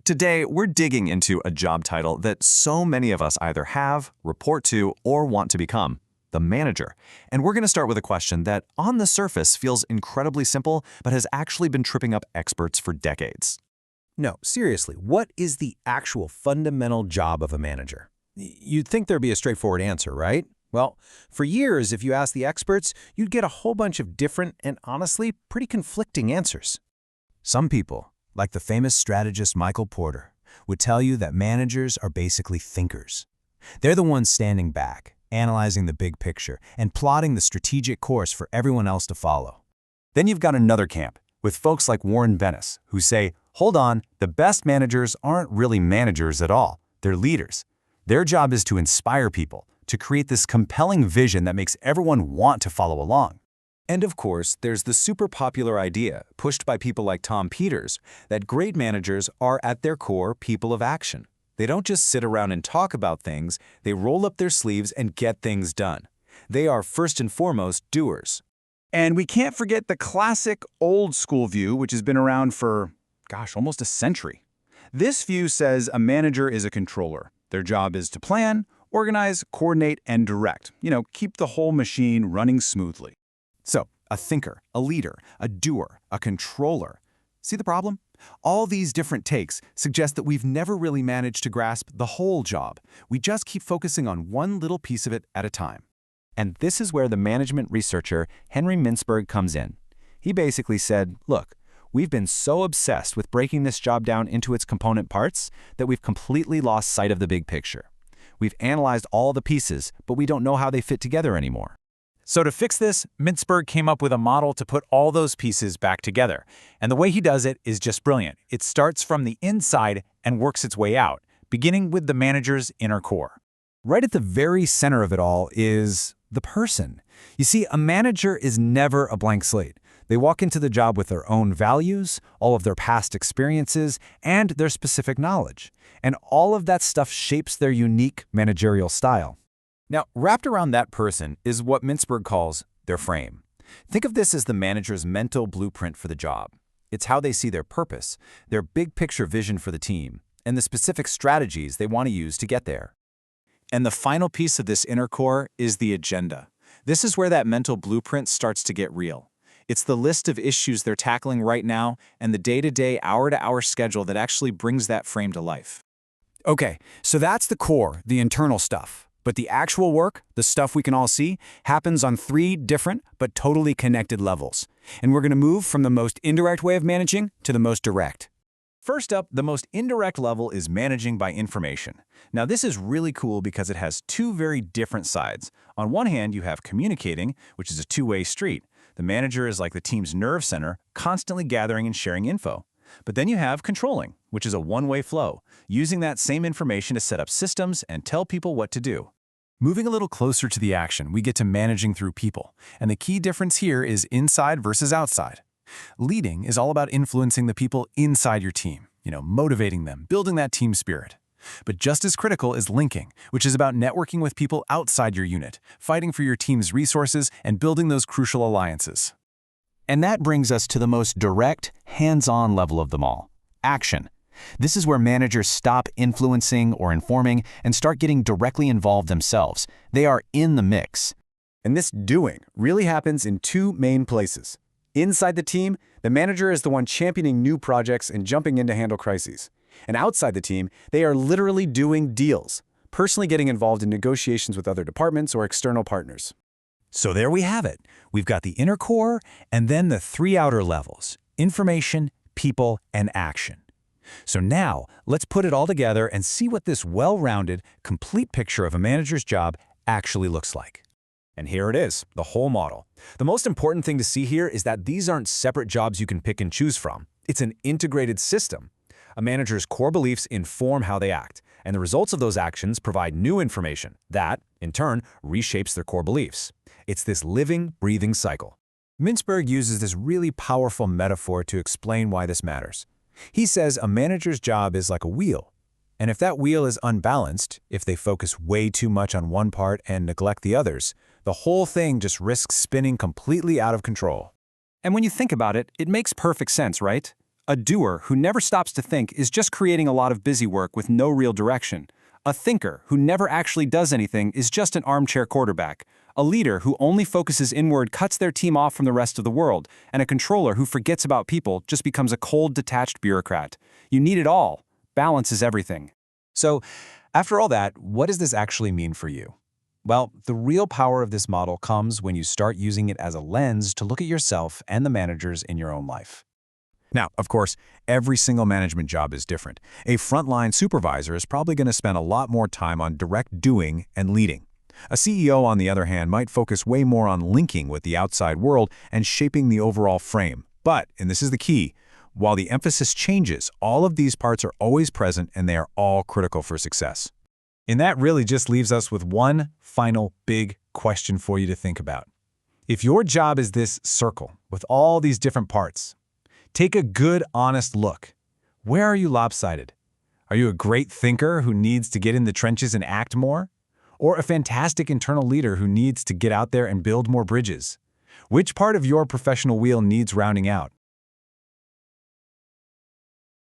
Today, we're digging into a job title that so many of us either have, report to, or want to become: the manager. And we're going to start with a question that, on the surface, feels incredibly simple, but has actually been tripping up experts for decades. No, seriously, what is the actual fundamental job of a manager? You'd think there'd be a straightforward answer, right? Well, for years, if you ask the experts, you'd get a whole bunch of different and honestly pretty conflicting answers. Some people, like the famous strategist Michael Porter, would tell you that managers are basically thinkers. They're the ones standing back, analyzing the big picture, and plotting the strategic course for everyone else to follow. Then you've got another camp, with folks like Warren Bennis, who say, hold on, the best managers aren't really managers at all. They're leaders. Their job is to inspire people, to create this compelling vision that makes everyone want to follow along. And of course, there's the super popular idea, pushed by people like Tom Peters, that great managers are at their core people of action. They don't just sit around and talk about things, they roll up their sleeves and get things done. They are first and foremost doers. And we can't forget the classic old school view, which has been around for, almost a century. This view says a manager is a controller. Their job is to plan, organize, coordinate, and direct. Keep the whole machine running smoothly. So, a thinker, a leader, a doer, a controller. See the problem? All these different takes suggest that we've never really managed to grasp the whole job. We just keep focusing on one little piece of it at a time. And this is where the management researcher Henry Mintzberg comes in. He basically said, look, we've been so obsessed with breaking this job down into its component parts that we've completely lost sight of the big picture. We've analyzed all the pieces, but we don't know how they fit together anymore. So to fix this, Mintzberg came up with a model to put all those pieces back together. And the way he does it is just brilliant. It starts from the inside and works its way out, beginning with the manager's inner core. Right at the very center of it all is the person. You see, a manager is never a blank slate. They walk into the job with their own values, all of their past experiences, and their specific knowledge. And all of that stuff shapes their unique managerial style. Now, wrapped around that person is what Mintzberg calls their frame. Think of this as the manager's mental blueprint for the job. It's how they see their purpose, their big picture vision for the team, and the specific strategies they want to use to get there. And the final piece of this inner core is the agenda. This is where that mental blueprint starts to get real. It's the list of issues they're tackling right now and the day-to-day, hour-to-hour schedule that actually brings that frame to life. Okay, so that's the core, the internal stuff. But the actual work, the stuff we can all see, happens on 3 different but totally connected levels. And we're going to move from the most indirect way of managing to the most direct. First up, the most indirect level is managing by information. Now, this is really cool because it has 2 very different sides. On one hand, you have communicating, which is a two-way street. The manager is like the team's nerve center, constantly gathering and sharing info. But then you have controlling, which is a one-way flow, using that same information to set up systems and tell people what to do. Moving a little closer to the action, we get to managing through people. And the key difference here is inside versus outside. Leading is all about influencing the people inside your team, motivating them, building that team spirit. But just as critical is linking, which is about networking with people outside your unit, fighting for your team's resources, and building those crucial alliances. And that brings us to the most direct, hands-on level of them all: action. This is where managers stop influencing or informing and start getting directly involved themselves. They are in the mix. And this doing really happens in 2 main places. Inside the team, the manager is the one championing new projects and jumping in to handle crises. And outside the team, they are literally doing deals, personally getting involved in negotiations with other departments or external partners. So there we have it. We've got the inner core and then the 3 outer levels: information, people, and action. So now, let's put it all together and see what this well-rounded, complete picture of a manager's job actually looks like. And here it is, the whole model. The most important thing to see here is that these aren't separate jobs you can pick and choose from. It's an integrated system. A manager's core beliefs inform how they act, and the results of those actions provide new information that, in turn, reshapes their core beliefs. It's this living, breathing cycle. Mintzberg uses this really powerful metaphor to explain why this matters. He says a manager's job is like a wheel. And if that wheel is unbalanced, if they focus way too much on one part and neglect the others, the whole thing just risks spinning completely out of control. And when you think about it, it makes perfect sense, right? A doer who never stops to think is just creating a lot of busy work with no real direction. A thinker who never actually does anything is just an armchair quarterback. A leader who only focuses inward cuts their team off from the rest of the world. And a controller who forgets about people just becomes a cold, detached bureaucrat. You need it all. Balance is everything. So, after all that, what does this actually mean for you? Well, the real power of this model comes when you start using it as a lens to look at yourself and the managers in your own life. Now, of course, every single management job is different. A frontline supervisor is probably going to spend a lot more time on direct doing and leading. A CEO, on the other hand, might focus way more on linking with the outside world and shaping the overall frame. But, and this is the key, while the emphasis changes, all of these parts are always present and they are all critical for success. And that really just leaves us with one final big question for you to think about. If your job is this circle with all these different parts, take a good, honest look. Where are you lopsided? Are you a great thinker who needs to get in the trenches and act more? Or a fantastic internal leader who needs to get out there and build more bridges? Which part of your professional wheel needs rounding out?